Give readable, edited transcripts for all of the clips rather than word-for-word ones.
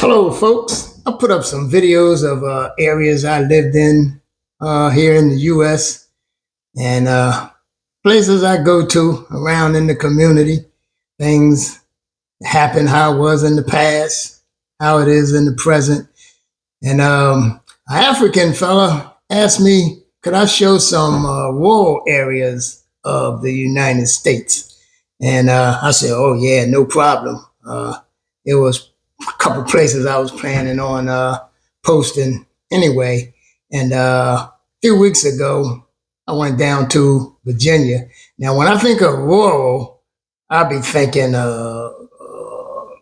Hello, folks. I put up some videos of areas I lived in here in the U.S. and places I go to around in the community. Things happen how it was in the past, how it is in the present. And an African fella asked me, could I show some rural areas of the United States? And I said, oh, yeah, no problem. It was a couple places I was planning on posting anyway. And a few weeks ago, I went down to Virginia. Now, when I think of rural, I'll be thinking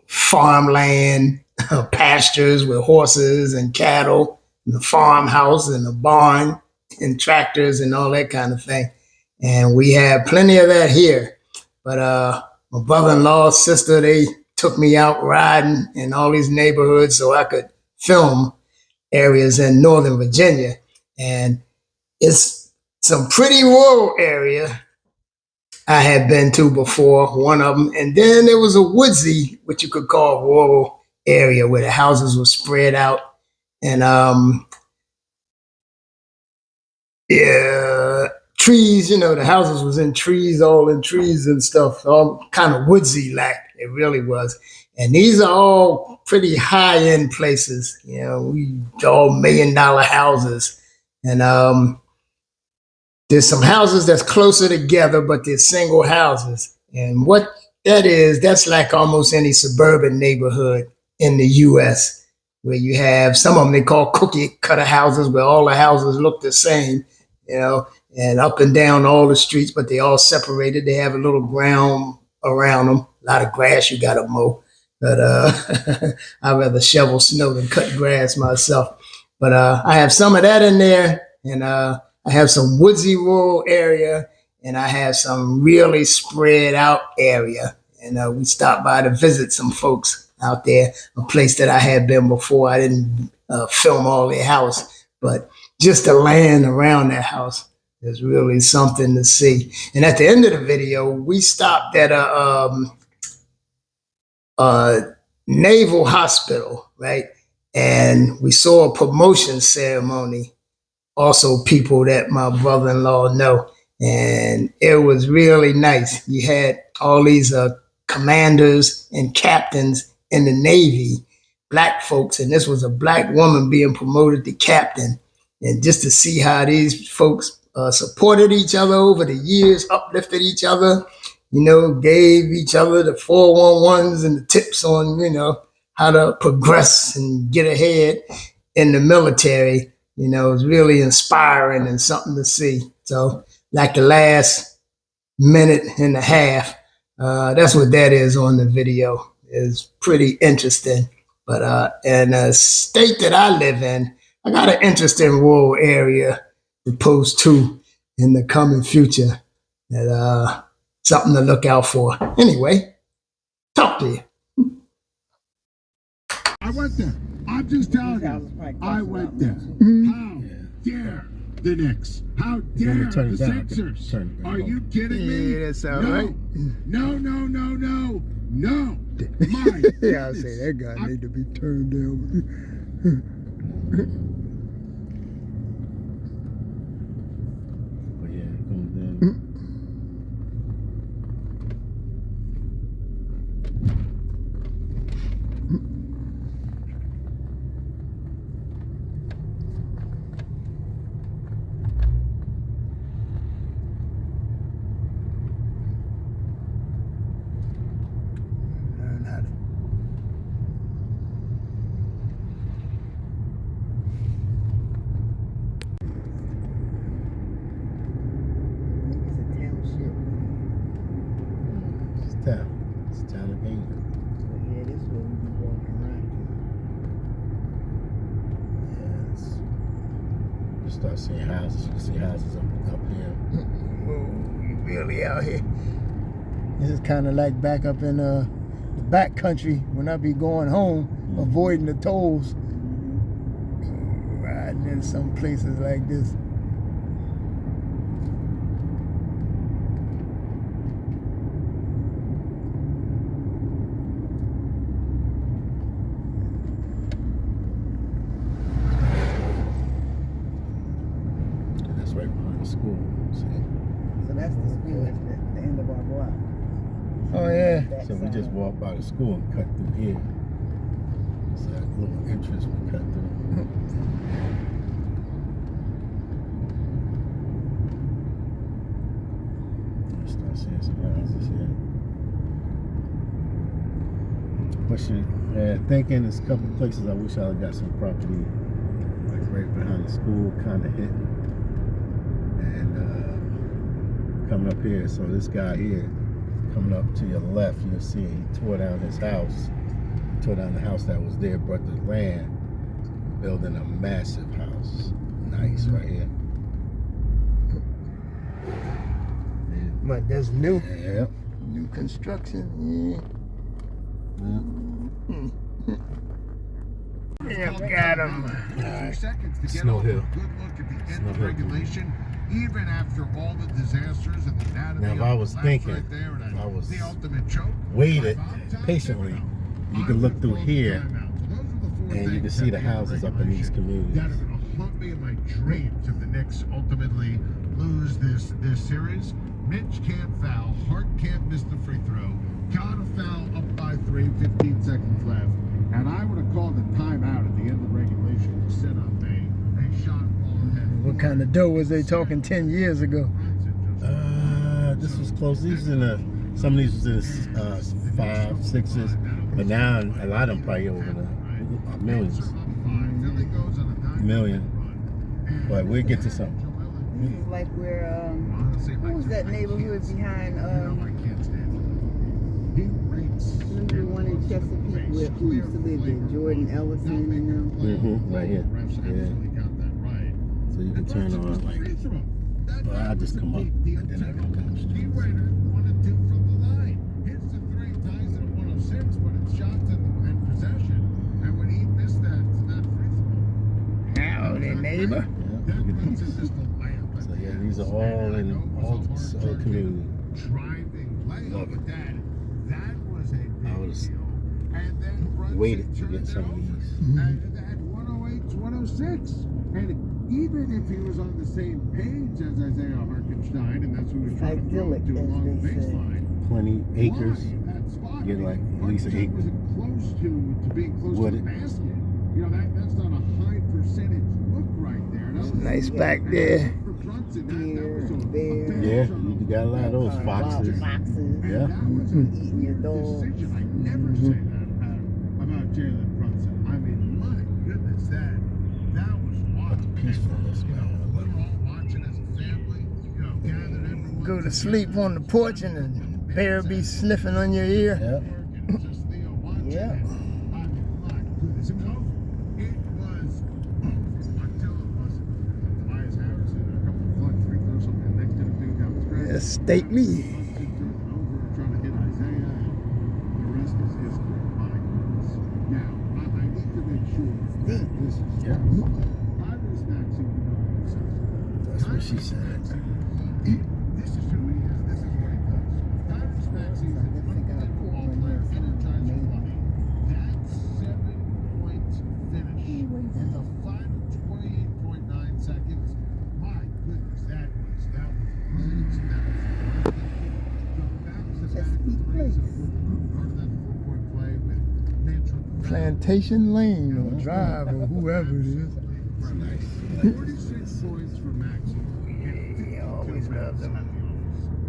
farmland, pastures with horses and cattle, and the farmhouse and the barn and tractors and all that kind of thing. And we have plenty of that here. But my brother-in-law, sister, they took me out riding in all these neighborhoods so I could film areas in Northern Virginia. And it's some pretty rural area I had been to before, one of them. And then there was a woodsy, what you could call rural area where the houses were spread out. And yeah, trees, the houses was in trees, all in trees and stuff, all kind of woodsy like it really was. And these are all pretty high end places, we all $1 million houses. And there's some houses that's closer together, but they're single houses. And what that is, that's like almost any suburban neighborhood in the US, where you have some of them they call cookie cutter houses, where all the houses look the same, and up and down all the streets, but they all separated. They have a little ground around them, a lot of grass you got to mow. But I'd rather shovel snow than cut grass myself. But I have some of that in there, and I have some woodsy rural area, and I have some really spread out area. And we stopped by to visit some folks out there, a place that I had been before. I didn't film all their house, but just the land around that house is really something to see. And at the end of the video, we stopped at a naval hospital, right? And we saw a promotion ceremony, also people that my brother-in-law know. And it was really nice. You had all these commanders and captains in the Navy, black folks, and this was a black woman being promoted to captain. And just to see how these folks supported each other over the years, uplifted each other, gave each other the 411s and the tips on, how to progress and get ahead in the military, it was really inspiring and something to see. So like the last minute and a half, that's what that is on the video. It's pretty interesting. But in a state that I live in, I got an interesting rural area to post to in the coming future. That something to look out for. Anyway, talk to you. I went there. I'm just telling you. I went there. How dare the Knicks? How dare the Sixers? Are you kidding me? Yeah, that sounds right. No. My yeah, I say that guy need to be turned down. It's Talladega. Yeah, this is where we be walking around. Yes. You start seeing houses. You can see houses up here. Whoa, you really out here? This is kind of like back up in the back country when I be going home, avoiding the tolls, riding in some places like this. we just walked by the school and cut through here. It's that little entrance we cut through. Start seeing some houses here. Question, thinking there's a couple places I wish I would got some property, like right behind the school, kind of hidden. And coming up here, so this guy here, coming up to your left, you'll see he tore down his house, tore down the house that was there, brought the land, building a massive house. Nice, right here. But there's new Yep. construction. Yeah, got him. Seconds to get Snow off a Hill. good look at the end Snow of Hill. regulation, even after all the disasters and the anatomy Now, if of I the was collapse thinking, right there, and if I was the ultimate choke, waited I'm telling patiently, now, you I can look would through call here the timeout. So those are the four and you can things see at the end of houses up in these regulation communities. that are going to haunt me in my dreams if the Knicks ultimately lose this series. Mitch can't foul. Hart can't miss the free throw. Gotta foul up by 3, 15 seconds left. And I would have called a timeout at the end of regulation to set up a shot ball ahead. What kind of dough was they talking 10 years ago? This was close. These was in some of these was in the 5, 6s, but now a lot of them probably over the millions. Million. But we'll get to something. This is like where, what was that neighborhood behind, remember the one in Chesapeake where who used to live there? Jordan Ellison and them. Right here. Yeah. So you can turn on like, well, I just come up and then I go down the street. Steve Rainer wanted to from the line. Hits the 3, ties it at 106, but it's shots in possession. And when he missed that free throw, Howdy, neighbor. Yeah, look at these. So yeah, these are all in all community. Driving play Love with it. that was a big I would've deal. And then Brunson waited to turned get some of it over. these. And at 108, 106. And even if he was on the same page as Isaiah Hartenstein, and that's who he was trying to throw Idyllic, to as along the they say. baseline, Plenty acres. why that spot? Get like at least an Hartenstein acre. wasn't close to being close to Wooded. the basket. You know, that's not a high percentage look right there. That was Nice back there. for Brunson. That Deer, was a bear. big Yeah, turnover. you got a lot of those foxes. Foxes. And Yeah. that was a Eating your weird dog. decision. I never say that about Jalen Brunson. I mean, my goodness, that was wild. But the peacefulness, man, I We love were all watching as a family, gathered everyone. Go to sleep on the porch and the bear be sniffing on your ear. Yep. And just Theo watching Yeah. it. I mean, my goodness, it was over. It was until it wasn't. Tobias Harrison, a couple of clutch free throws, something next to the field down the stretch. Yeah, stately. Trying to hit Isaiah, and the rest is history. My goodness. Now, I need to make sure that this is Yeah. Tyrese Maxey, you know himself. That's what she said. This is who he is. This is what he does. Tyrese Maxey is an unbelievable all-player, energizer bunny. That 7-point finish in the final 28.9 seconds. My goodness, that was brilliant. That was Chesapeake Place. part of that 4-point play with Mitch on the Plantation Lane or Drive or whoever it is. It's nice. 46 points for Maxey. Yeah, always love them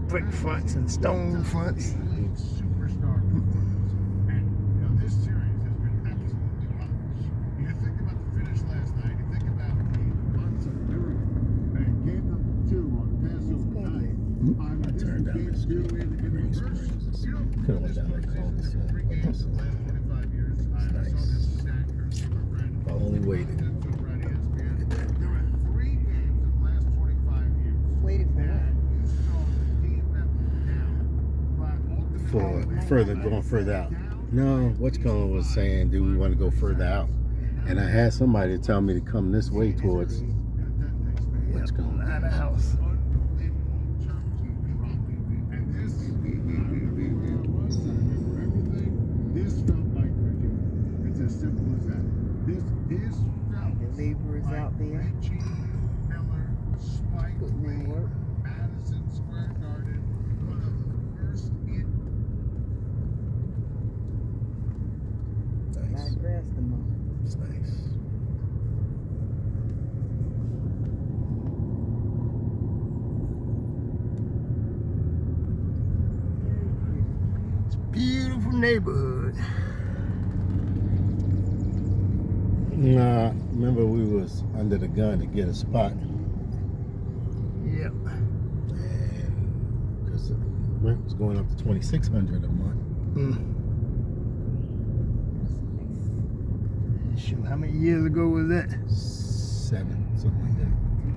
brick fronts and stone fronts. Elite superstar performance. And, this series has been absolutely marvelous. You think about the finish last night, you think about the Monza miracle, and game number 2 on Passover night. I mean, this turned was down game this 2 in Green reverse. Springs. You know, Could've went this down first that cul-de-sac. season, 3 games in the last 25 years. I saw nice. this stat courtesy of our friend. I only waited. Over at ESPN. There were 3 games in the last 25 years. Waited for that what? you saw the team that was down, but ultimately For further, going further out. No, Whatchcomb was saying, do we want to go further out? And I had somebody tell me to come this way towards Whatchcomb. Out of house. This felt like Reggie. It's as simple as that. This felt The laborers like out there. Reggie Miller, Spike Putting in Lee, work. Madison Square Garden, one of the first grass to mow. It's nice. Beautiful neighborhood. Nah, remember we was under the gun to get a spot. Yep. Because the rent was going up to $2,600 a month. Shoot, how many years ago was that? 7, something like that.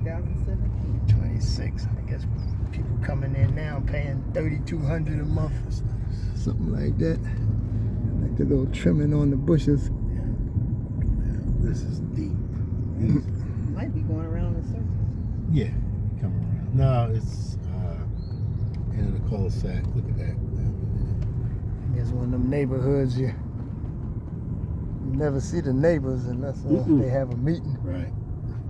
2017. 26. I guess people coming in now paying $3,200 a month. That's nice. Something like that. Like the little trimming on the bushes. Yeah, this is deep. Might be going around in a circle. Yeah, come around. No, it's in the cul-de-sac. Look at that. It's one of them neighborhoods you never see the neighbors unless they have a meeting. Right.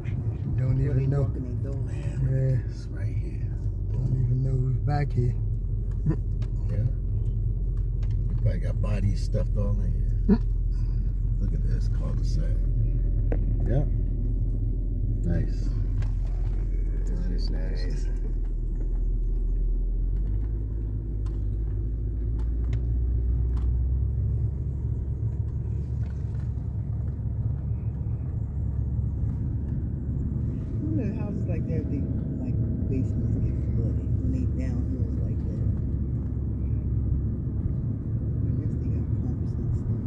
You don't Where they even know. walking their dogs. Yeah, It's right here. don't even know who's back here. Yeah. Everybody got bodies stuffed all in here. Look at this cul-de-sac. Yeah. Nice. Nice. I wonder houses like that, they like basements get flooded when they downhills like that. I guess they got pumps and stuff.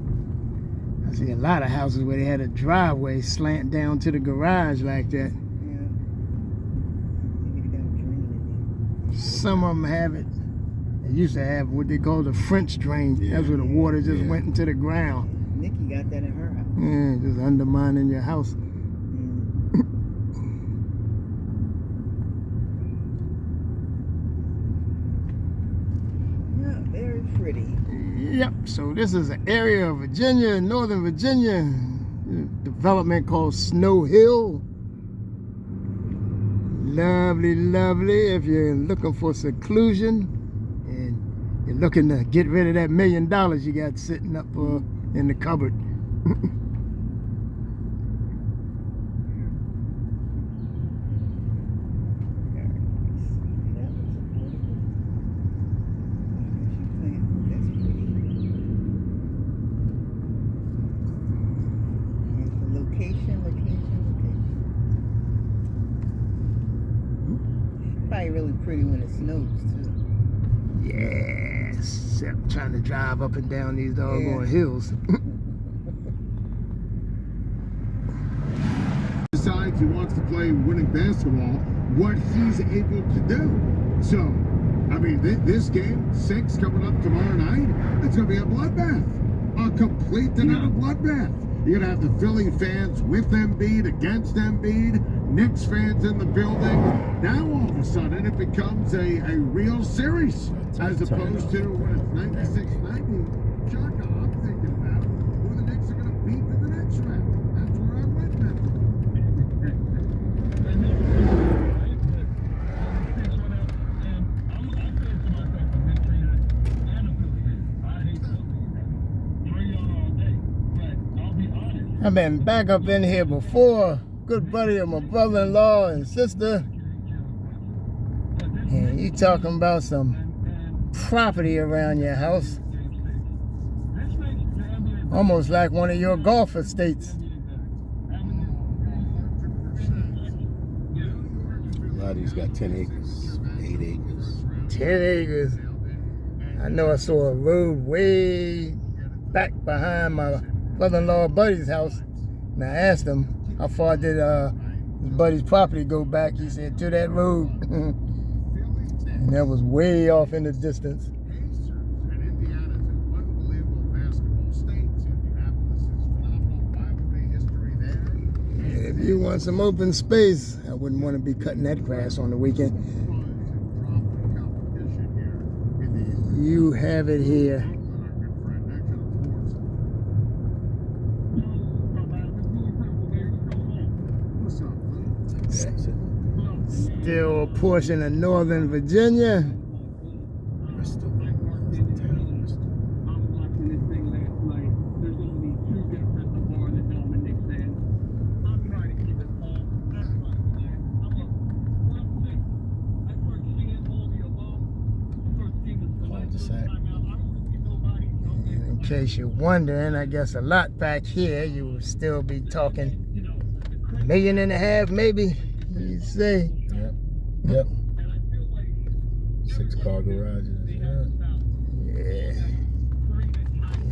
I see a lot of houses where they had a driveway slant down to the garage like that. Yeah. Maybe they got a drain in Some of them have it. They used to have what they call the French drain. Yeah. That's where the water just Yeah. went into the ground. there. Nikki got that in her house. Yeah, just undermining your house. Yeah, very pretty. Yep, so this is an area of Virginia, Northern Virginia, development called Snow Hill. Lovely, lovely if you're looking for seclusion and you're looking to get rid of that $1 million you got sitting up in the cupboard. Probably really pretty when it snows too. Yes, I'm trying to drive up and down these doggone hills. Decides he wants to play winning basketball, what he's able to do. So, I mean, this game, 6 coming up tomorrow night, it's going to be a bloodbath. A complete and utter bloodbath. You're going to have the Philly fans with Embiid, against Embiid, Knicks fans in the building. Now, all of a sudden, it becomes a real series, as opposed to when it's 96-90. Chuck, I'm thinking about who the Knicks are going to beat in the next round. That's where I'm with them. I've been back up in here before. Good buddy of my brother-in-law and sister. And you talking about some property around your house. Almost like one of your golf estates. A lot of these got 10 acres, 8 acres. 10 acres. I know I saw a road way back behind my brother-in-law buddy's house. And I asked him, how far did his buddy's property go back? He said, to that road. And that was way off in the distance. Pacers and Indiana's an unbelievable basketball state. Indianapolis is phenomenal rivalry history there. And if you want some open space, I wouldn't want to be cutting that grass on the weekend. You have it here. Still a portion of Northern Virginia. Bristol. case you're wondering, I guess a lot back here, you would still be talking $1.5 million, maybe, you'd say. Yep. 6-car garages. Yeah.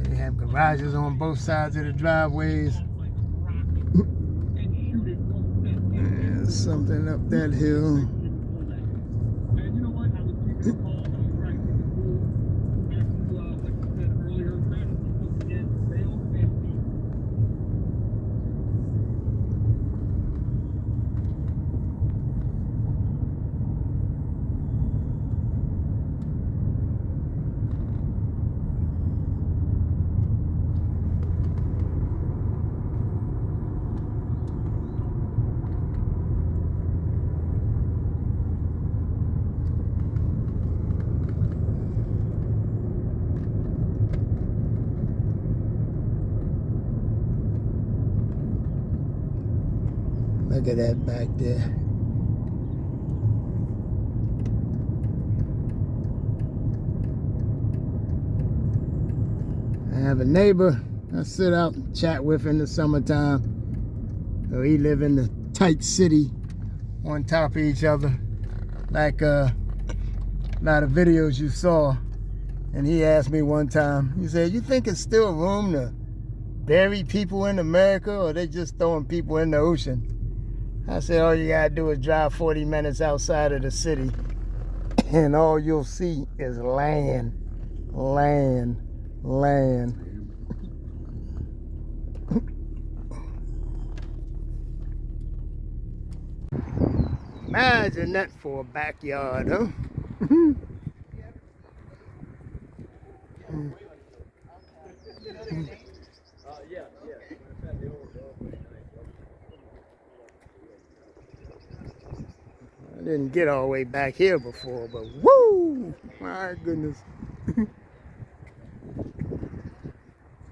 They have garages on both sides of the driveways. Yeah, something up that hill. Look at that back there. I have a neighbor I sit out and chat with in the summertime. So he live in the tight city on top of each other, like a lot of videos you saw. And he asked me one time, he said, "You think it's still room to bury people in America, or they just throwing people in the ocean?" I said, all you gotta do is drive 40 minutes outside of the city and all you'll see is land, land, land. Imagine that for a backyard, huh? I didn't get all the way back here before, but woo! My goodness.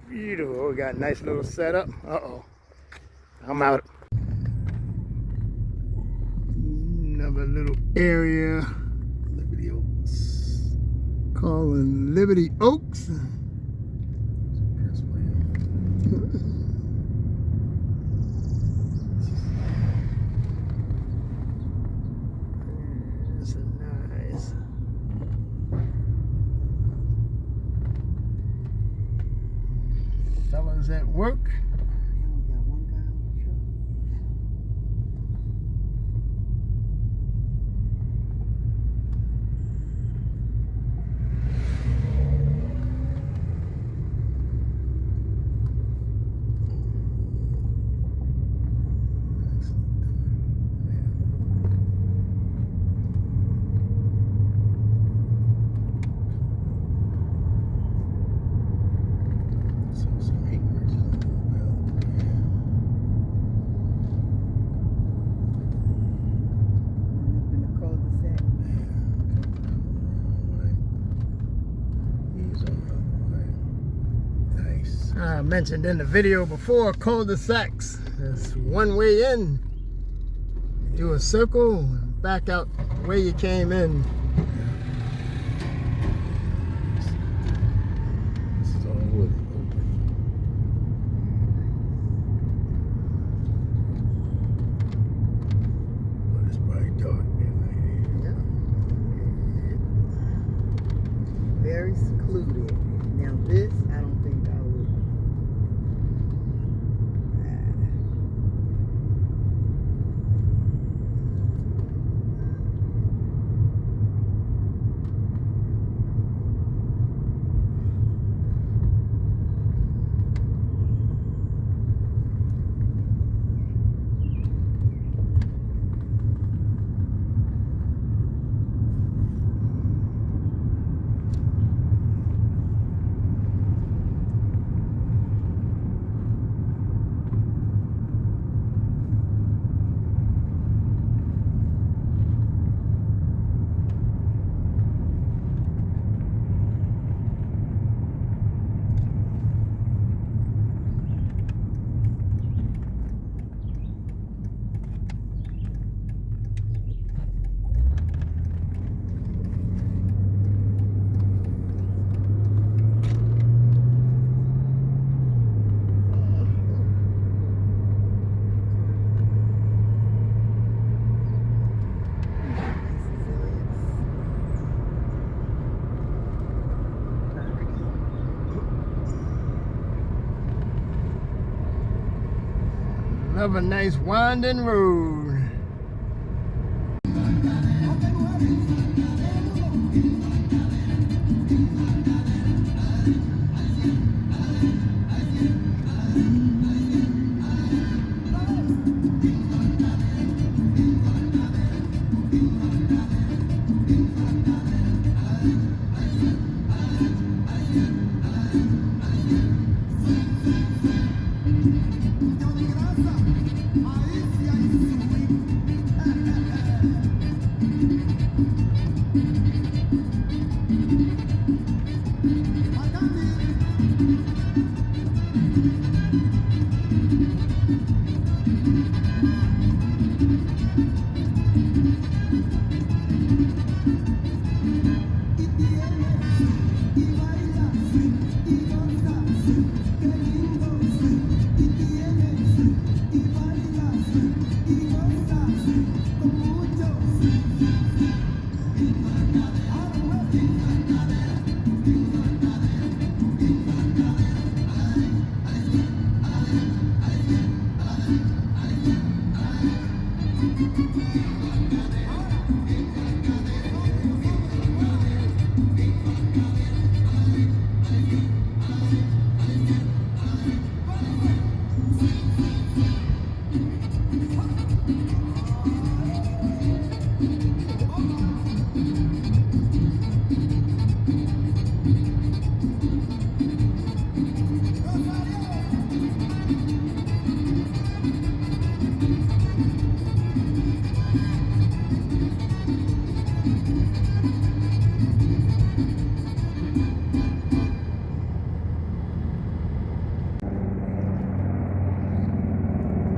Beautiful. We got a nice little setup. Uh-oh. I'm out. Another little area. Liberty Oaks. Calling Liberty Oaks. That's nice. Fellas at work. I mentioned in the video before, cul-de-sacs. There's one way in, do a circle, and back out the way you came in. This is all wood open. But it's probably dark Yeah. Very secluded. Now this, I don't think I would. Love a nice winding road.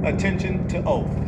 Attention to oath.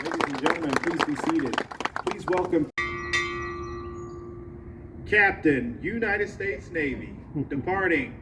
Ladies and gentlemen, please be seated. Please welcome Captain, United States Navy, departing